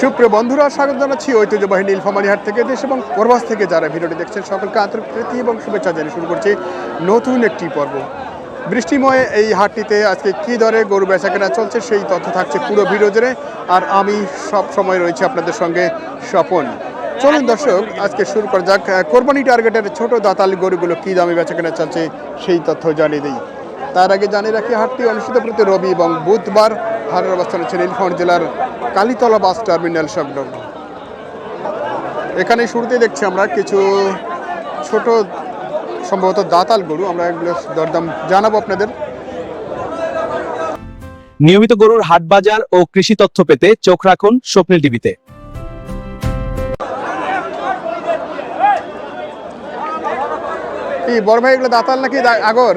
সুপ্রিয় বন্ধুরা, স্বাগত জানাচ্ছি ঐতিহ্যবাহী নীলফামারী হাট থেকে। দেশ এবং প্রবাস থেকে যারা ভিডিওটি দেখছেন সকলকে আন্তরিক প্রীতি এবং শুভেচ্ছা জানিয়ে শুরু করছি নতুন একটি পর্ব। বৃষ্টিময় এই হাটটিতে আজকে কী দরে গরু বেচাকেনা চলছে সেই তথ্য থাকছে পুরো ভিডিও জুড়ে, আর আমি সব সময় রয়েছি আপনাদের সঙ্গে স্বপন। চলুন দর্শক, আজকে শুরু করা যাক। কোরবানি টার্গেটের ছোট দাতাল গরুগুলো কী দামে বেচাকেনা চলছে সেই তথ্য জানিয়ে দিই। তার আগে জানিয়ে রাখি, হাটটি অনুষ্ঠিত প্রতি রবি এবং বুধবার। হাটের অবস্থান হচ্ছে নীলফামারী জেলার কালীতলা বাস টার্মিনাল সংলগ্ন। এখানে শুরুতে দেখছি আমরা কিছু ছোট সম্ভবত দাতাল গরু, আমরা এগুলো দরদাম জানাবো আপনাদের। নিয়মিত গরুর হাট বাজার ও কৃষি তথ্য পেতে চোখ রাখুন স্বপ্নিল টিভিতে। কি বড় ভাই, এগুলো দাতাল নাকি আগর?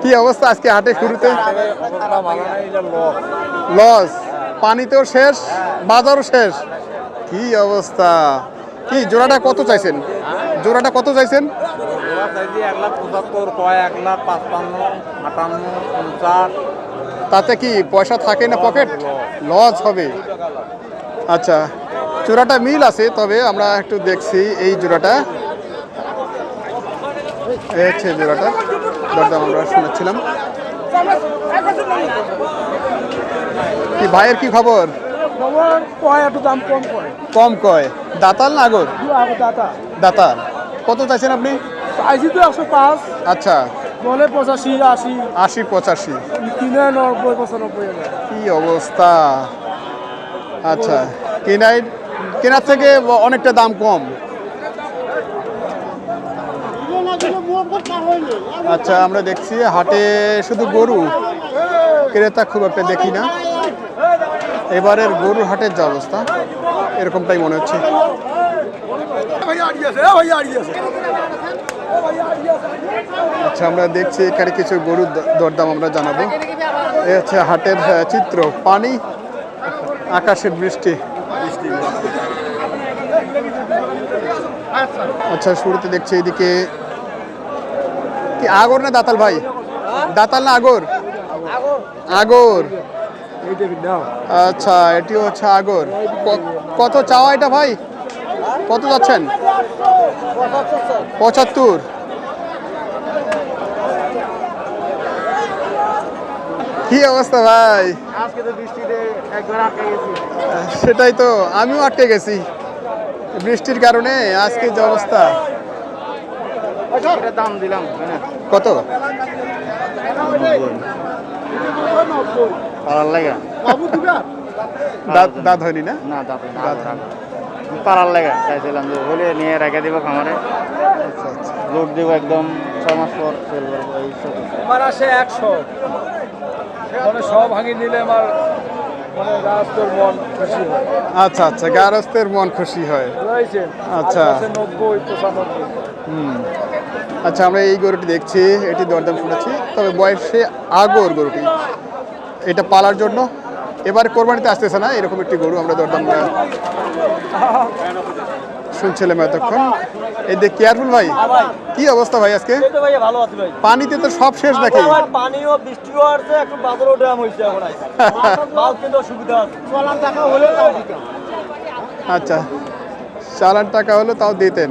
কি অবস্থা আজকে হাটে শুরুতে? লস, পানিতেও শেষ, বাজারও শেষ। কি অবস্থা! কি জোড়াটা কত চাইছেন? জোড়াটা কত চাইছেন? তাতে কি পয়সা থাকে না, পকেট লস হবে? আচ্ছা, জোড়াটা মিল আছে, তবে আমরা একটু দেখছি এই জোড়াটা। এই হচ্ছে জোড়াটা দরদাম আমরা শুনেছিলাম। কি ভাইয়ের কি খবর? কম কয়। দাতাল না আগর? দাতাল। কত চাইছেন আপনি? আচ্ছা, বলে 85, 80, 80, 85। 90, 95। কি অবস্থা! আচ্ছা, কেনার থেকে অনেকটা দাম কম। আচ্ছা, আমরা দেখছি হাটে শুধু গরু, ক্রেতা খুব একটা দেখি না। এবারের গরুর হাটের যে অবস্থা, এরকমটাই মনে হচ্ছে। আচ্ছা, আমরা দেখছি এখানে কিছু গরুর দরদাম আমরা জানাবো। এই হচ্ছে হাটের চিত্র। পানি, আকাশের বৃষ্টি। আচ্ছা, শুরুতে দেখছি এদিকে কি আগর না দাতাল ভাই? দাতাল না আগর? আগর। আচ্ছা, এটিও হচ্ছে আগর। কত চাওয়া এটা ভাই? কত যাচ্ছেন? 75। কি অবস্থা ভাই? সেটাই তো, আমিও আটকে গেছি বৃষ্টির কারণে। আজকে যে অবস্থা। দাম দিলাম কত? দাঁত হয়নি না? পাড়ার লেগা চাইছিলাম যে হলে নিয়ে রেখে দিব খামারে। আচ্ছা আচ্ছা, লোড দিব একদম 6 মাস পর সেল করবো। আমার আসে 100, মানে সব ভাঙি নিলে আমার মানে গারস্থের মন খুশি হয়। আচ্ছা আচ্ছা, গারস্থের মন খুশি হয়। আচ্ছা, 90, 95। আচ্ছা, আমরা এই গরুটি দেখছি, এটি দরদাম শুনেছি, তবে বয়সে আগর গরুটি। এটা পালার জন্য এবার কোরবানিতে আসতেছে না, এরকম একটি গরু আমরা দরদাম শুনছিলাম এতক্ষণ। এই দেখ, কেয়ারফুল ভাই, কি অবস্থা ভাই আজকে? পানিতে তো সব শেষ নাকি? পানিও বৃষ্টিও আছে, একটু বাজারও ড্যাম হয়েছে এখন। মাল কিন্তু সুবিধা আছে, চালান টাকা হলে তাও দিতাম। আচ্ছা, চালান টাকা হলো তাও দিতেন।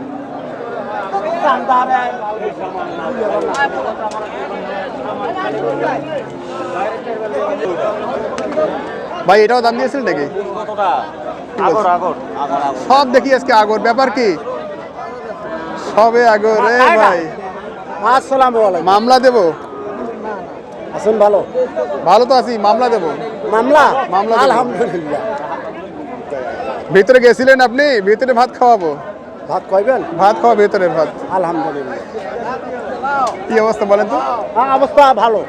ভাই, এটাও দাম দিয়েছিলেন নাকি? সব দেখি আজকে আগর। ব্যাপার কি? সবে আগর রে ভাই। মামলা দেবো? আসুন, ভালো ভালো তো আছি, মামলা দেবো। মামলা মামলা দেবো। আলহামদুলিল্লাহ। ভিতরে গেছিলেন আপনি? ভিতরে ভাত খাওয়াবো। ভাত খাইবেন? ভাত খাওয়া, ভেতরের ভাত। আলহামদুলিল্লাহ। কি অবস্থা বলেন তো? অবস্থা ভালো।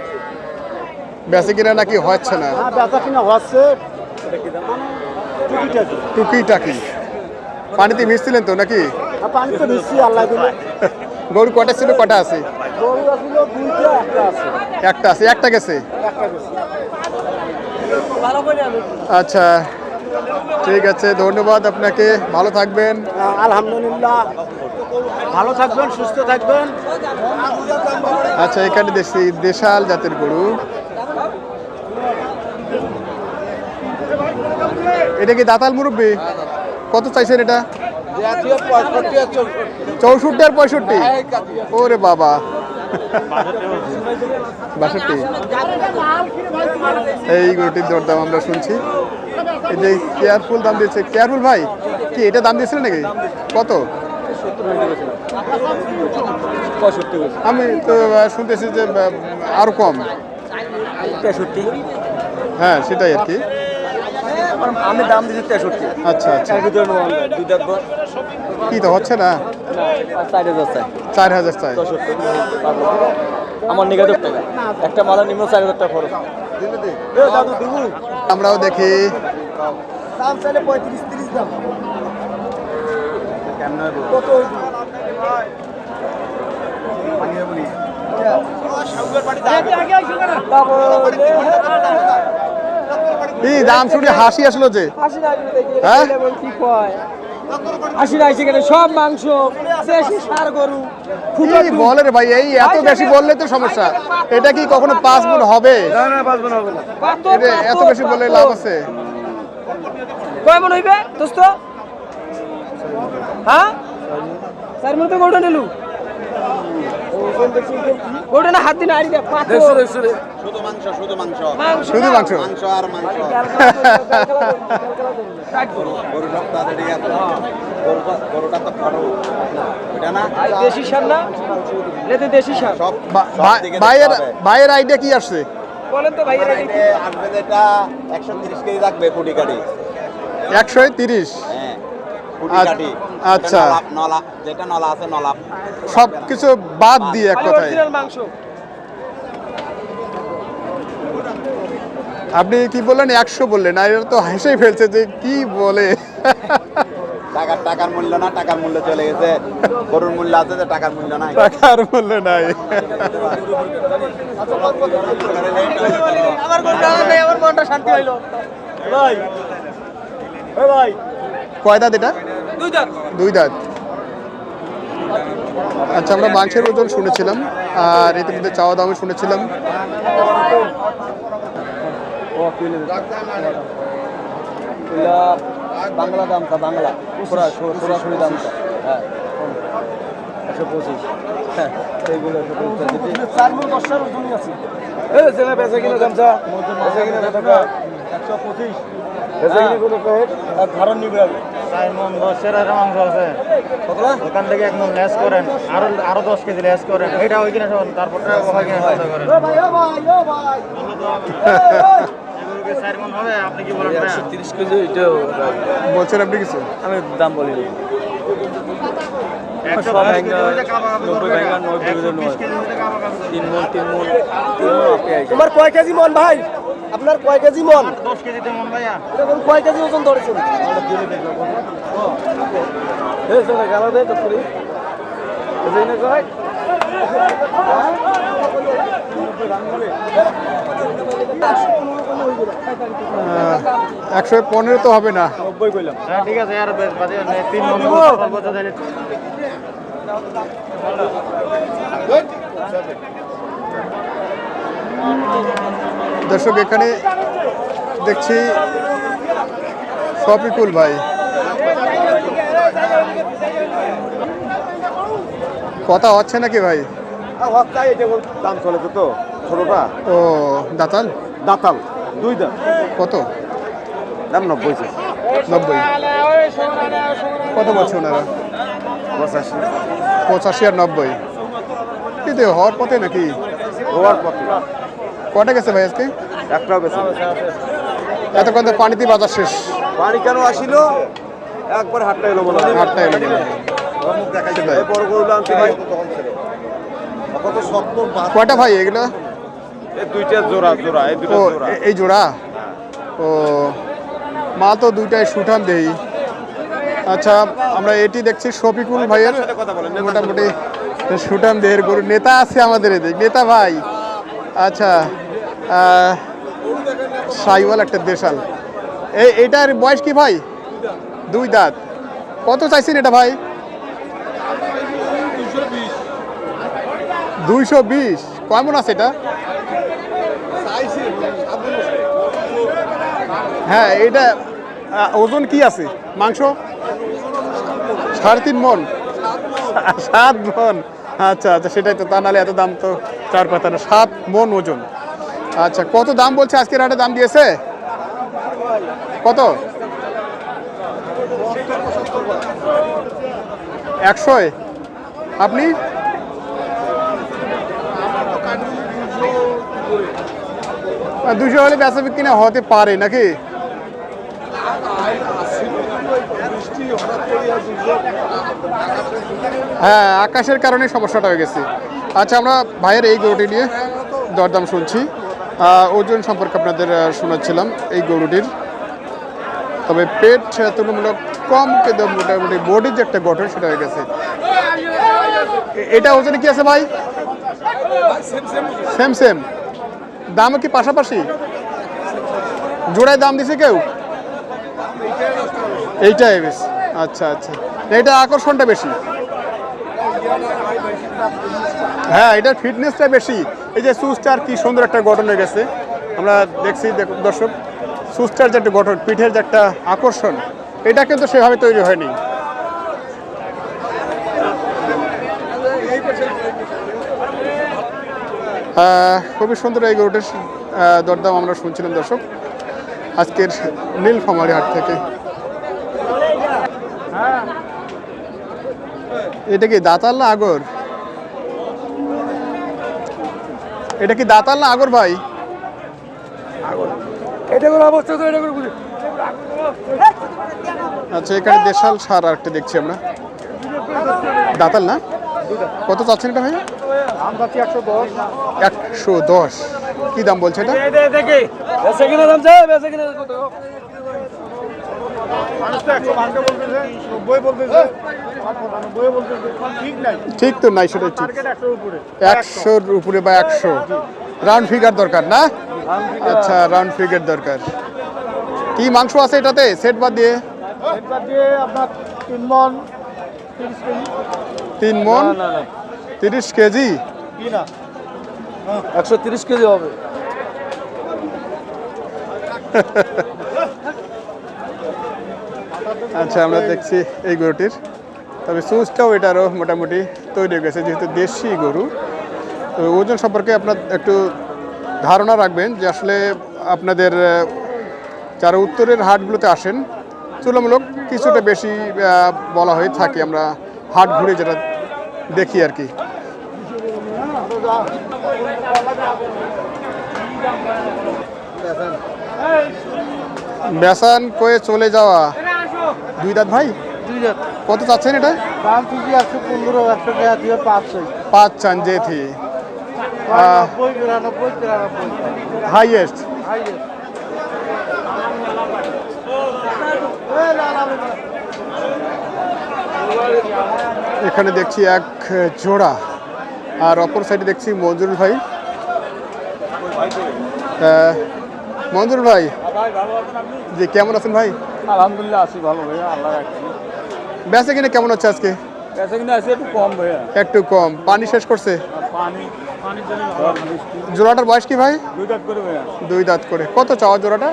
বেঁচে কিনা নাকি হচ্ছে না? বেচা কিনা হচ্ছে টুকিটাকি। পানিতে ভিজছিলেন তো নাকি? পানিতে ভিজছি, আল্লাহ দিলে। গরু কটা ছিল, কটা আছে? গরু ছিল 2টা, একটা আছে। একটা আছে, একটা গেছে। একটা গেছে। আচ্ছা, ঠিক আছে, ধন্যবাদ আপনাকে, ভালো থাকবেন। আলহামদুলিল্লাহ, ভালো থাকবেন, সুস্থ থাকবেন। আচ্ছা, এখানে দেশাল জাতের গরু। এটা কি দাতাল মুরব্বী? কত চাইছেন এটা? 64 আর 65? ওরে বাবা, 62। এই গরুটির দরদাম আমরা শুনছি। এই যে কেয়ারফুল দাম দিয়েছে। কেয়ারফুল ভাই কি এটা দাম দিয়েছিলেন নাকি? কত? আমি তো শুনতেছি যে আরো কম। 63। হ্যাঁ সেটাই আর কি। আমি দাম দিচ্ছি 63। আচ্ছা আচ্ছা, দুই দেখবো কি তো হচ্ছে না? 4000 চাই। 4000 চাই। 64 আমার নেগেটিভ টাকা একটা মালা নিম্ন 4000 টাকা খরচ। দাদু দিবু আমরাও দেখি। দাম চাইলে 35-30 দাম। কত এই দাম শুনে হাসি আসলো যে। হ্যাঁ? সব মাংস দেশি ষাঁড় গরু কি বলে রে ভাই, এই এত বেশি বললে তো সমস্যা। এটা কি কখনো 5 গুণ হবে? এটা এত বেশি বললে লাভ আছে? কয় মন হইবে দোস্ত? হ্যাঁ 4 মন তো গোটা নিলু। গোটা না হাত দিন আড়ি দে পাতো। শুধু মাংস শুধু মাংস শুধু মাংস? মাংস আর মাংস গরু সব তাড়াতাড়ি গরুটা তো খাটো এটা না দেশি সার না লেতে দেশি সার সব ভাইয়ের আইডিয়া কি আসছে? বলেন তো ভাইয়েরা দেখি। আসবে যেটা 130 কেজি থাকবে ফুটি কাটি। 130? হ্যাঁ ফুটি কাটি। আচ্ছা, নলা যেটা নলা আছে নলা সব কিছু বাদ দিয়ে এক কথায়। অরিজিনাল মাংস। আপনি কি বললেন? 100 বললেন, আর এরা তো হেসেই ফেলছে যে কি বলে। টাকার মূল্য না, টাকার মূল্য চলে গেছে। গরুর মূল্য আছে যে টাকার মূল্য নাই। টাকার মূল্য নাই। আমার গোটা নাই, আমার মনটা শান্তি হইলো। ভাই ভাই কয় দাঁত এটা? 2 দাঁত। 2 দাঁত। আচ্ছা, আমরা মাংসের ওজন শুনেছিলাম আর ইতিমধ্যে চাওয়া দামও শুনেছিলাম। বাংলা দামটা বাংলা সরাসরি দামটা হ্যাঁ 125। হ্যাঁ এইগুলো 4 মণ বর্ষার ওজনই আছে। এই সেনা বেচা কিনা দামটা বেচা কিনা টাকা 125। বেচা কিনা কত কয় আর ধারণ নিবে 4 মণ 10 এর মাংস আছে। কতলা দোকান থেকে একদম লেস করেন, আরো 10 কেজি লেস করেন। এটা ওই কিনা সব তারপর টাকা হয় কিনা চিন্তা করেন। ও ভাই ও ভাই ও ভাই এগুলোকে 4 মণ হবে, আপনি কি বলেন? 130 কেজি এটাও বলছেন আপনি কিছু? আমি দাম বলি নি। 110 কেজি হইলে কাবা কাবা 90 ভাঙা 90 কেজি 20 কেজি হইলে কাবা কাবা 3 মণ আপনি আইছেন। তোমার কয় কেজি মন ভাই? আপনার কয় কেজি মন? 10 কেজিতে মণ ভাইয়া। এরকম কয় কেজি ওজন ধরেছেন? এই সেনা গালা দে তো করি এই না কয় 115 তো হবে না। 90 কইলাম। হ্যাঁ ঠিক আছে, আর বাদে 3 মণ সর্বোচ্চ তাহলে দর্শক, এখানে দেখছি শফিকুল ভাই। কথা হচ্ছে নাকি ভাই? হত্যায় এটা দাম চলে তো ছোটটা ও দাতাল দাতাল 2 দাম কত? দাম 90 আছে। 90। কত বলছে ওনারা? 85 আর 90। কিন্তু হওয়ার পথে নাকি? হওয়ার পথে কটা গেছে ভাই আজকে? একটাও বেশি এতক্ষণ তো পানিতে বাজার শেষ। পানি কেন আসিল একবার হাটটা এলো বলে হাটটা এলো বলে। সেটাই। এই বড় গরুগুলো আনতে ভাই তখন ছিল কত 70 কয়টা ভাই এগুলো? এই দুইটা জোড়া জোড়া এই দুটো ও জোড়া এই জোড়া? ও মা তো দুইটাই সুঠাম দেই। আচ্ছা, আমরা এটি দেখছি শফিকুল ভাইয়ের কথা বলেন মোটামুটি সুঠাম দেহের গরু। নেতা আছে আমাদের এদিকে, নেতা ভাই। আচ্ছা, সাইওয়াল একটা দেশাল। এইটার বয়স কি ভাই? 2 দাঁত। কত চাইছেন এটা ভাই? 220। কেমন আছে এটা? হ্যাঁ, ওজন কি আছে মাংস? 3.5 মন, 7 মন। আচ্ছা আচ্ছা, সেটাই তো, তা নাহলে এত দাম তো চার কথা না। 7 মন ওজন। আচ্ছা, কত দাম বলছে আজকের হাটে? দাম দিয়েছে কত? 100। আপনি? 200 হলে বেচা বিক্রি না হতে পারে নাকি? হ্যাঁ, আকাশের কারণে সমস্যাটা হয়ে গেছে। আচ্ছা, আমরা ভাইয়ের এই গরুটি নিয়ে দরদাম শুনছি। ওজন সম্পর্কে আপনাদের শোনাচ্ছিলাম এই গরুটির। তবে পেট তুলনামূলক কম, কিন্তু মোটামুটি বডির যে একটা গঠন সেটা হয়ে গেছে। এটা ওজনে কি আছে ভাই? Same same. দামও কি পাশাপাশি? জোড়ায় দাম দিছে কেউ? এইটাই বেশি। আচ্ছা আচ্ছা, এটা আকর্ষণটা বেশি। হ্যাঁ, এটার ফিটনেসটা বেশি। এই যে সুস্টার কি সুন্দর একটা গঠন হয়ে গেছে, আমরা দেখছি দর্শক। সুস্টার যে একটা গঠন, পিঠের যে একটা আকর্ষণ, এটা কিন্তু সেভাবে তৈরি হয়নি। খুবই সুন্দর এই গরুটির দরদাম আমরা শুনছিলাম দর্শক আজকের নীলফামারী হাট থেকে। এটা কি দাঁতাল না আগর? এটা কি দাঁতাল না আগর ভাই? আচ্ছা, এখানে দেশাল সার আরেকটা দেখছি আমরা। দাঁতাল না? কত চাচ্ছেন এটা ভাই? 110। কি দাম বলছে এটা? ঠিক তো নাই, সেটাই ঠিক। 100-র উপরে বা 100 রাউন্ড ফিগার দরকার না? আচ্ছা, রাউন্ড ফিগার দরকার। কি মাংস আছে এটাতে সেট বাদ দিয়ে? আপনার 3 মন 3 মন 30 কেজি। 130 কেজি হবে। আচ্ছা, আমরা দেখছি এই গরুটির। তবে সুচটাও এটারও মোটামুটি তৈরি হয়ে গেছে, যেহেতু দেশি গরু। তো ওজন সম্পর্কে আপনার একটু ধারণা রাখবেন যে আসলে আপনাদের যারা উত্তরের হাটগুলোতে আসেন তুলনামূলক কিছুটা বেশি বলা হয়ে থাকে, আমরা হাট ঘুরে যেটা দেখি আর কি। বেসান কয়ে চলে যাওয়া। 2 দাঁত ভাই? 2 দাঁত। কত চাচ্ছেন এটা? দাম ঠিকই 115, 100 টাকা দিয়ে 5 চান যে থি 90, 93, হাইয়েস্ট। এখানে দেখছি এক জোড়া, আর অপর সাইডে দেখছি মঞ্জুর ভাই। মঞ্জুর ভাই জি, কেমন আছেন ভাই? আলহামদুলিল্লাহ আছি ভালো ভাইয়া, আল্লাহ রাখছি। বেচা কিনে কেমন হচ্ছে আজকে? বেচা কিনা আছে একটু কম ভাইয়া। একটু কম। পানি শেষ করছে? পানির জন্য জোড়াটার বয়স কি ভাই? 2 দাঁত করে ভাইয়া। 2 দাঁত করে। কত চাওয়া জোড়াটা?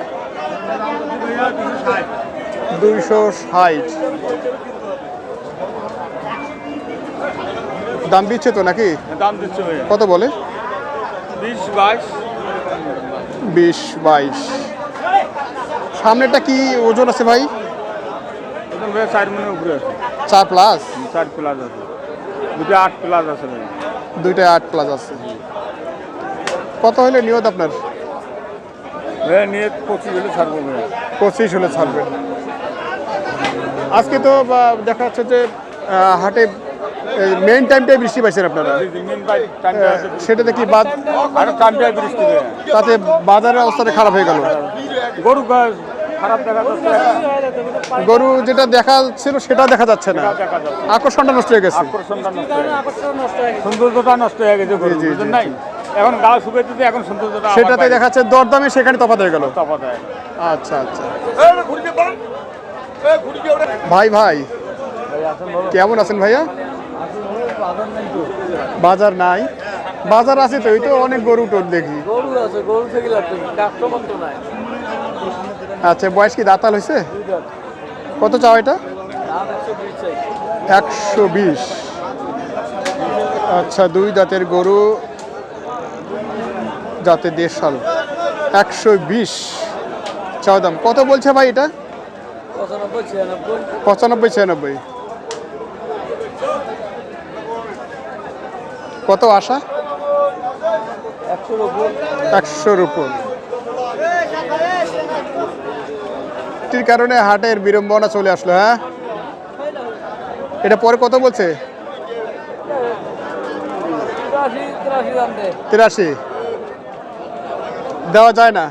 260। দাম দিচ্ছে তো নাকি? দাম দিচ্ছে ভাইয়া। কত বলে? 20, 22। 20-22। সামনেটা কি ওজন আছে ভাই? এখন ভাইয়া 4 মনের উপরে আছে। 4 প্লাস? 4 প্লাস আছে। 2টা 8 প্লাস আছে ভাইয়া। 2টা 8 প্লাস আছে। কত হলে নিয়ত আপনার? ভাইয়া নিয়ে 25 হলে ছাড়বো ভাইয়া। 25 হলে ছাড়বেন। আজকে তো দেখা যাচ্ছে যে হাটে মেইন টাইমটাই বৃষ্টি পাইছেন আপনারা, সেটাতে কি বাদ আর টাইমটাই বৃষ্টি ভাইয়া। তাতে বাজারের অবস্থাটা খারাপ হয়ে গেল। গরু খারাপ দেখা যাচ্ছে, গরু যেটা দেখা ছিল সেটা দেখা যাচ্ছে না, দেখা যাচ্ছে। আকর্ষণটা নষ্ট হয়ে গেছে। আকর্ষণটা নষ্ট হয়ে গেছে, সৌন্দর্যটা নষ্ট হয়ে গেছে গরু, জি, জি, বুঝলেন জি, নাই? এখন গা শুকাইতেছে, এখন সৌন্দর্যটা আবার সেটাতে বাইরে। দেখা যাচ্ছে দরদামে সেখানে তফাৎ হয়ে গেল। তফাৎ হয়ে গেছে। আচ্ছা আচ্ছা। ভাই ভাই কেমন আছেন ভাইয়া? বাজার নাই? বাজার আছে তো, এই তো অনেক গরু টোর দেখি। গরু আছে, গরু থেকে লাগবে, কাস্টমার তো নাই। আচ্ছা, বয়স কি দাঁতাল হয়েছে? কত চাও এটা? 120। আচ্ছা, 2 দাঁতের গরু, জাতে দেশাল, 120 চাও দাম। কত বলছে ভাই এটা? 95-96। কত আশা? 100-র উপর। এটির কারণে হাটের বিড়ম্বনা চলে আসলো। হ্যাঁ, এটা পরে কত বলছে? 83 দেওয়া যায় না?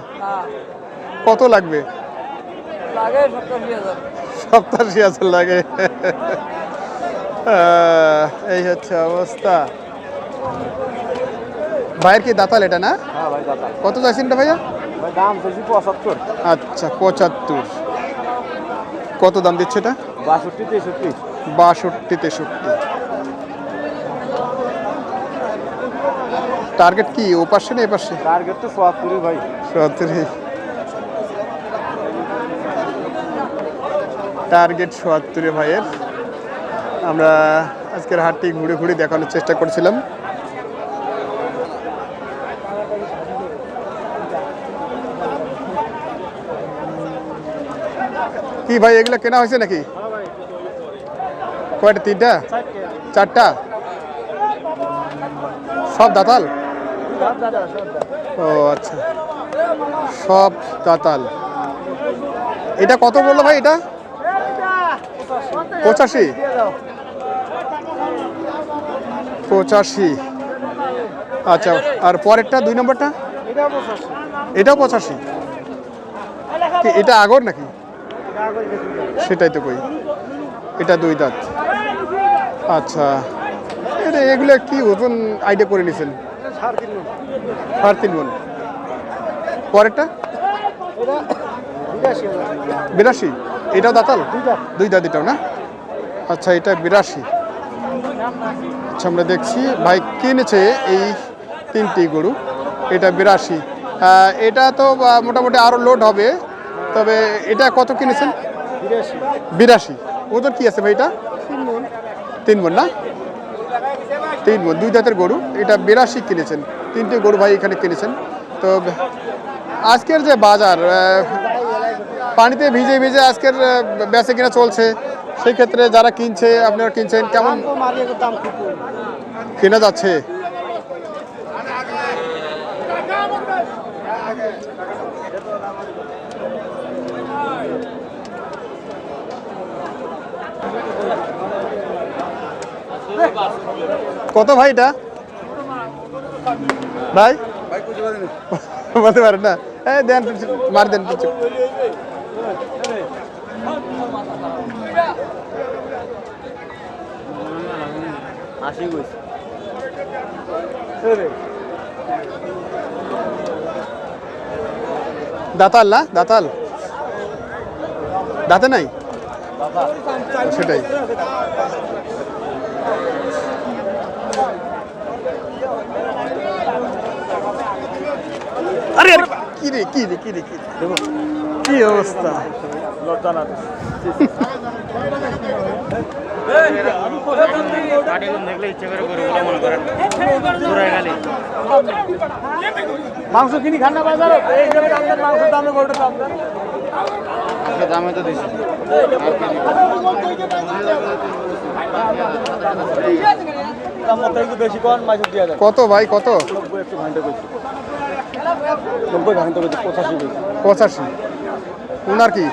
কত লাগবে? 87,000 লাগে। এই হচ্ছে অবস্থা। ভাইয়ের কি দাঁতাল এটা না? হ্যাঁ ভাই দাদা কত চাইছেন এটা ভাইয়া? ভাই দাম চাইছি 75। আচ্ছা, 75। কত দাম দিচ্ছে এটা? 62-63। 62-63। টার্গেট কি ও পাশে না এ পাশে? টার্গেট তো 74 ভাই। 74। টার্গেট 74 ভাইয়ের। আমরা আজকের হাটটি ঘুরে ঘুরে দেখানোর চেষ্টা করছিলাম। কি ভাই, এগুলো কেনা হয়েছে নাকি? কয়টা? 3টা? 4টা? সব দাতাল? ও আচ্ছা, সব দাতাল। এটা কত বললো ভাই? এটা 85। 85। আচ্ছা, আর পরেরটা 2 নম্বরটা? এটাও 85। কি এটা আগর নাকি? সেটাই তো কই, এটা 2 দাঁত। আচ্ছা, এটা এগুলো কি ওজন আইডিয়া করে নিছেন? 3.5 মণ। পরেরটা 82। এটাও দাঁতাল? 2 দাঁত এটাও না? আচ্ছা, এটা 82। আচ্ছা, আমরা দেখছি ভাই কিনেছে এই 3টি গরু। এটা 82। এটা তো মোটামুটি আরও লোড হবে। তবে এটা কত কিনেছেন? 82। ওজন কি আছে ভাই এটা? 3 মণ না? 3 মণ, 2 দাঁতের গরু। এটা 82 কিনেছেন। 3টি গরু ভাই এখানে কিনেছেন। তো আজকের যে বাজার, পানিতে ভিজে ভিজে আজকের বেচা কিনা চলছে, সেই ক্ষেত্রে যারা কিনছে, আপনারা কিনছেন, কেমন কেনা যাচ্ছে? কত ভাই এটা? ভাই বলতে পারেন না? দেন, মার দেন কিছু। দাতাল না? দাতাল দাঁতে নাই? সেটাই। আরে আরে, কি রে কি রে কি রে কি রে, কি অবস্থা! দেখলে ইচ্ছে করে গরুগুলো মনে করেন ঘুরে গেলে মাংস কিনি খান না বাজারে, এই যে মাংসের দামে গরুটা দাম দেন। দামে তো দিছি দাম মতো একটু বেশি কম মাছ দিয়ে দেন। কত ভাই কত? 90 একটু ঘন্টা কইছি, 90 ঘন্টা কইছি, 85 কইছি। 85। ওনার কি?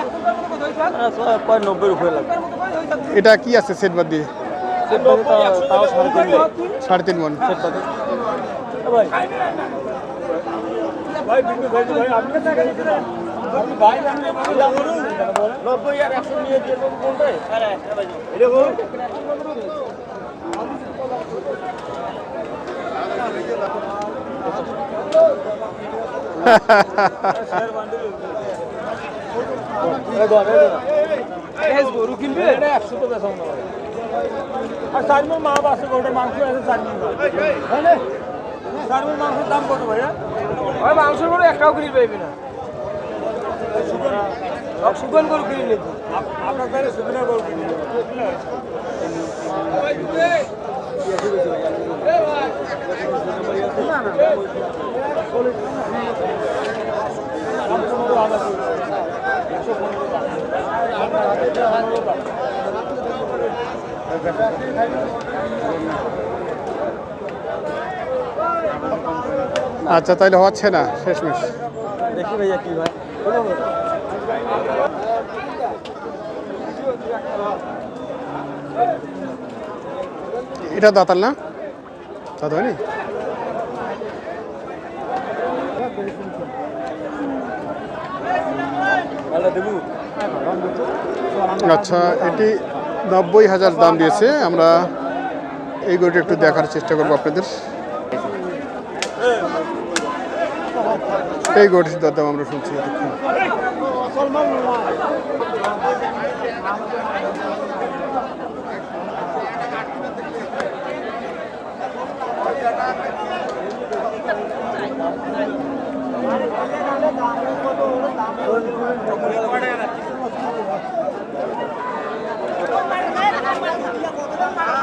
কয় 90 উপরে লাগবে। এটা কি আছে সেট বাদ দিয়ে? সেট বাদে তাও 3.5 মণ। সেট বাদে ভাই ভাই বিক্রি ভাই ভাই আপনি কাছে গেছেন ভাই, আমি 90 আর 100 নিয়ে দিয়ে দেব কোনটায়? আরে ভাই এটা বল। গরু কিনবে 100 তো বেচা না, আর চারমন মা আছে গরুটার মাংস আছে 4 মণ। চারমন মাংসের দাম কত ভাইয়া? মাংসের গরু একটাও কিনতে পাইবি না। সুগন গরু কিনে নিত আচ্ছা তাহলে হচ্ছে না শেষমেশ। দেখি ভাইয়া কি ভাই এটা দাঁতাল না, দাঁত হয়নি। আচ্ছা এটি 90,000 দাম দিয়েছে। আমরা এই গরুটা একটু দেখার চেষ্টা করবো আপনাদের। এই গরুটির দাম আমরা শুনছি এতক্ষণ।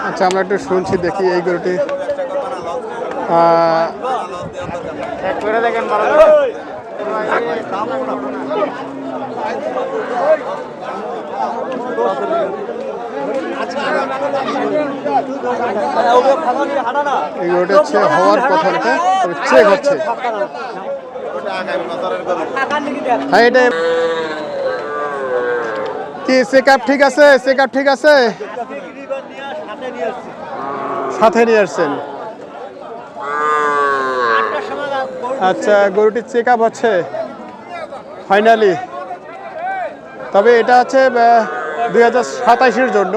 আচ্ছা আমরা একটু শুনছি, দেখি এই গরুটি করে দেখেন ভালো এই গরুটা হচ্ছে হওয়ার কথা, এটা তবে চেক হচ্ছে। হ্যাঁ এটা কি চেক আপ ঠিক আছে? চেক আপ ঠিক আছে, সাথে নিয়ে আসছেন। আচ্ছা গরুটির চেক আপ হচ্ছে ফাইনালি, তবে এটা হচ্ছে 2027-এর জন্য।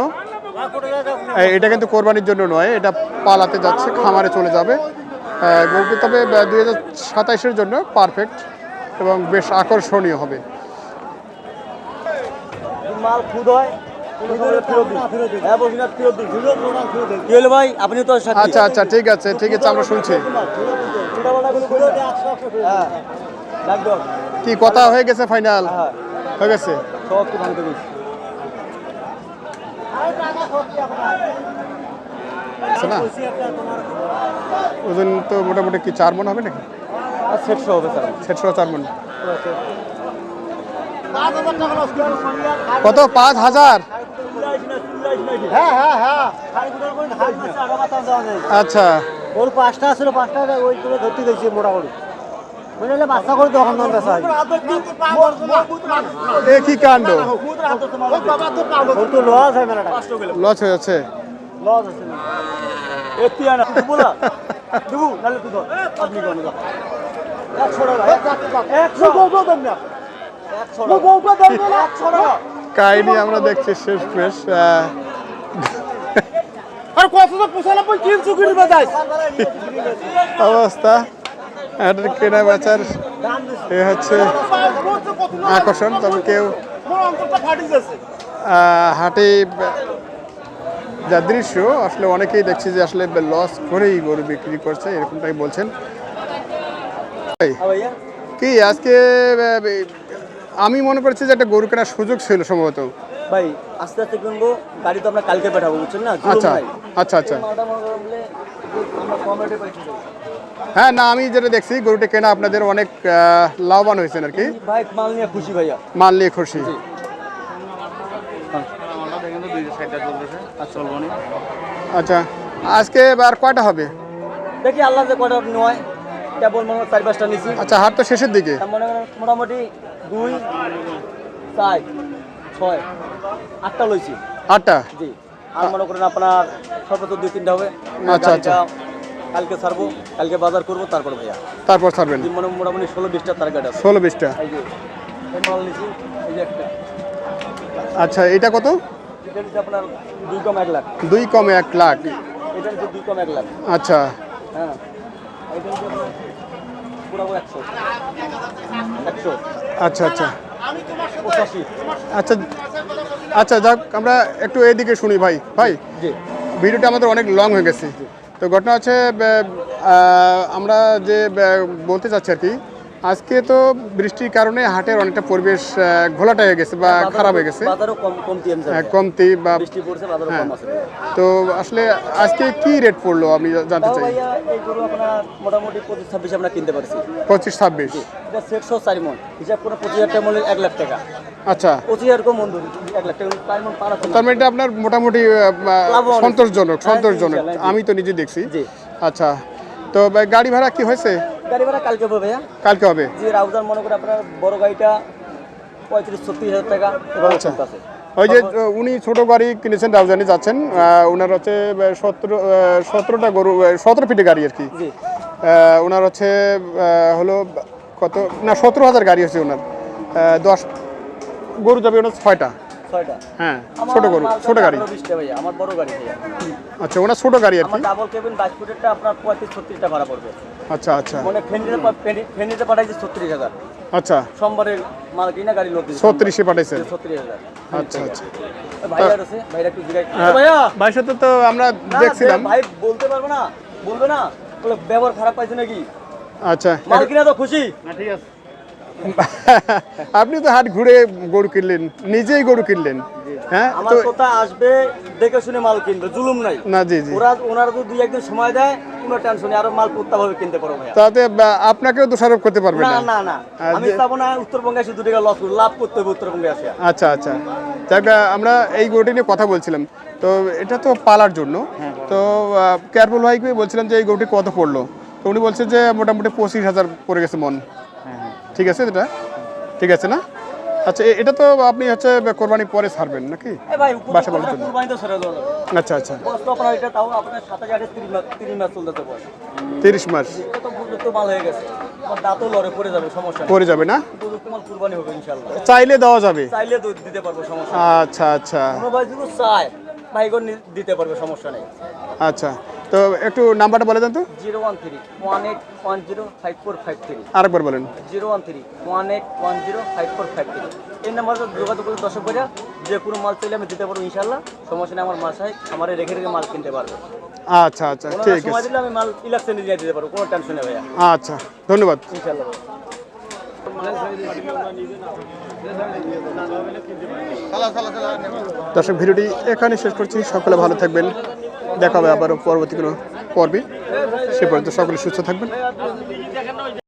এটা কিন্তু কোরবানির জন্য নয়, এটা পালাতে যাচ্ছে, খামারে চলে যাবে গরুটি। তবে 2027-এর জন্য পারফেক্ট এবং বেশ আকর্ষণীয় হবে। মাল খুদ হয় ভাই আপনি তো আচ্ছা আচ্ছা ঠিক আছে ঠিক আছে, আমরা শুনছি। কি কথা হয়ে গেছে? ফাইনাল হয়ে গেছে? না ওজন তো মোটামুটি কি 4 মণ হবে নাকি? সেটশো হবে স্যার, সেটশো 4 মণ। কত? 5,000? আচ্ছা ওর 5টা ছিল, 5টা ওই করে ধরতে গেছি মোটামুটি বুঝলে বাচ্চা করে দোকান দাম বেচা হয়। এ কি কাণ্ড! ওর তো লস হয় মেলাটা, লস হয়ে যাচ্ছে। লস আছে এতি আনা দেবো না, দেবো নাহলে তুই ধর আপনি কোন দাও 100 টাকা 100 দাম না 100 টাকা কাহিনী আমরা দেখছি শেষ বেশ আর কত তো 95 300 করে বাজায় অবস্থা। এটার কেনা বেচার এ হচ্ছে আকর্ষণ। তবে কেউ হাটে যা দৃশ্য আসলে অনেকেই দেখছি যে আসলে লস করেই গরু বিক্রি করছে, এরকমটাই বলছেন। কি আজকে আমি মনে করছি যে একটা গরু কেনার সুযোগ ছিল সম্ভবত। ভাই আস্তে আস্তে কিনবো, গাড়ি তো আমরা কালকে পাঠাবো বুঝছেন না। আচ্ছা আচ্ছা আচ্ছা হ্যাঁ না আমি যেটা দেখছি গরুটা কেনা আপনাদের অনেক লাভবান হয়েছেন আর কি। ভাই মাল নিয়ে খুশি ভাইয়া, মাল নিয়ে খুশি। আচ্ছা আজকে আর কয়টা হবে দেখি আল্লাহ যে কয়টা নয়, কেবল মনে 4-5টা নিছি। আচ্ছা হাট তো শেষের দিকে, মনে করেন মোটামুটি 2 4 6 8টা লইছি। 8টা? জি আর মনে করেন আপনার সর্বোচ্চ 2-3টা হবে। আচ্ছা আচ্ছা কালকে ছাড়বো, কালকে বাজার করবো তারপর ভাইয়া তারপর ছাড়বেন। মোটামুটি 16-20টা টার্গেট আছে। 16-20টা? এই যে এই মাল নিছি, এই যে একটা। আচ্ছা এটা কত? এটা নিচ্ছে আপনার 2 কম 1 লাখ। 2 কমে 1 লাখ? এটা নিচ্ছে 2 কম 1 লাখ। আচ্ছা হ্যাঁ এটা নিচ্ছে আপনার পুরো 100 100। আচ্ছা আচ্ছা 85। আচ্ছা আচ্ছা যাক আমরা একটু এদিকে শুনি ভাই। ভাই জি ভিডিওটা আমাদের অনেক লং হয়ে গেছে, তো ঘটনা হচ্ছে আমরা যে বলতে চাচ্ছি আর কি আজকে তো বৃষ্টির কারণে হাটের অনেকটা পরিবেশ ঘোলাটা হয়ে গেছে বা খারাপ হয়ে গেছে, বাজারও কমতি আনছে কমতি বা বৃষ্টি পড়ছে বাজারও হ্যাঁ। কম আছে তো আসলে আজকে কি রেট পড়লো আমি জানতে তাও চাই। ভাইয়া এই গরু আপনার মোটামুটি 25-26 আমরা কিনতে পারছি 25-26। এটা 604 মন হিসাব করে 25,000 টাকা মূল্যের 1 লাখ টাকা আচ্ছা, 25,000 কম মন ধরি 1 লাখ টাকা 4 মন পার আছে তার মানে এটা আপনার মোটামুটি লাভবান। সন্তোষজনক হ্যাঁ, সন্তোষজনক ইনশাআল্লাহ, জি। আমি তো নিজে দেখছি। জি। আচ্ছা, তো গাড়ি ভাড়া কি হয়েছে? গাড়ি ভাড়া কালকে হবে ভাইয়া কালকে হবে। যে রাউজার মনে করে আপনার বড় গাড়িটা 35-36,000 টাকা এভাবে আচ্ছা। চলতেছে ওই যে উনি ছোট গাড়ি কিনেছেন, রাউজানি যাচ্ছেন, ওনার হচ্ছে 17টা গরু, 17 ফিটে গাড়ি আর কি। জি ওনার হচ্ছে হলো কত না 17,000 গাড়ি হচ্ছে ওনার, 10 গরু যাবে ওনার 6টা। 6টা হ্যাঁ, আমার ছোট গরু, মাল ছোট গাড়ি। 20টা ভাইয়া আমার বড় গাড়ি ভাইয়া আচ্ছা, ওনার ছোট গাড়ি আর আমার কি। ডাবল কেবিন 22 ফুটেরটা আপনার 35-36টা ভাড়া পড়বে আচ্ছা আচ্ছা মানে ফেন্ডিতে পাঠাইছি 36,000 আচ্ছা, সোমবারে মাল কিনা গাড়ি লোক দিয়েছে 36-এ পাঠাইছেন। 36,000 আচ্ছা আচ্ছা। ভাইয়া আছে ভাইরা একটু জিগাই হ্যাঁ, ভাইয়া ভাইয়ের সাথে তো আমরা না, দেখছিলাম। ভাই বলতে পারবো না বলবে না বলে ব্যবহার খারাপ পাইছে নাকি আচ্ছা, মাল কিনা তো খুশি আপনি তো হাট ঘুরে গরু কিনলেন, নিজেই গরু কিনলেন। হ্যাঁ, আমার তো কথা আসবে দেখে শুনে মাল কিনবে জুলুম নাই না, জি জি, ওনারা যদি 2-1 দিন সময় দেয় কোনো টেনশন নেই আরো মাল ভাবে কিনতে পারো ভাইয়া তাতে আপনাকেও দোষারোপ করতে পারবে না না। না না আর আমি যে- চাবো না উত্তরবঙ্গে এসে 2 টাকা লস করবো লাভ করতে হবে উত্তরবঙ্গে আসে আচ্ছা আচ্ছা, যাক, আমরা এই গরুটি নিয়ে কথা বলছিলাম, তো এটা তো পালার জন্য। তো কেয়ারফুল ভাইকে বলছিলাম যে এই গরুটি কত পড়লো, তো উনি বলছে যে মোটামুটি 25,000 পড়ে গেছে মন। ঠিক আছে, এটা ঠিক আছে না? আচ্ছা, এটা তো আপনি হচ্ছে কোরবানি পরে ছাড়বেন নাকি? এ ভাই বাসা বাড়ির জন্য। কুরবানি তো সরে গেল আচ্ছা আচ্ছা, বস্তু আপনার এটা তাও আপনার 27-30 মাস চলতে পারে 30 মাস এটা তো উপযুক্ত মাল হয়ে গেছে আমার দাঁতও লড়ে পড়ে যাবে সমস্যা নেই পরে যাবে না? উপযুক্ত মাল কুরবানি হবে ইনশাআল্লাহ চাইলে দেওয়া যাবে। চাইলে তো দিতে পারবো সমস্যা নেই আচ্ছা আচ্ছা কোনো ভাই যদি চায় ভাইগণ দিতে পারবে সমস্যা নেই আচ্ছা, তো একটু নাম্বারটা বলে দেন তো। 013-1810-5453 আরেকবার বলেন। 013-1810-5453 এই নাম্বারে যোগাযোগ করে দর্শক ভাইরা যে কোনো মাল চাইলে আমি দিতে পারবো ইনশাআল্লাহ সমস্যা নেই আমার মাসায় আমার রেখে রেখে মাল কিনতে পারবে আচ্ছা আচ্ছা, ওনারা ঠিক সময় আছে। দিলে আমি মাল ইলেকশনে দিয়ে দিতে পারবো কোনো টেনশন নেই ভাইয়া আচ্ছা, ধন্যবাদ। ইনশাআল্লাহ দর্শক, ভিডিওটি এখানে শেষ করছি। সকলে ভালো থাকবেন, দেখা হবে আবারও পরবর্তী কোনো পর্বে। সে পর্যন্ত সকলে সুস্থ থাকবেন।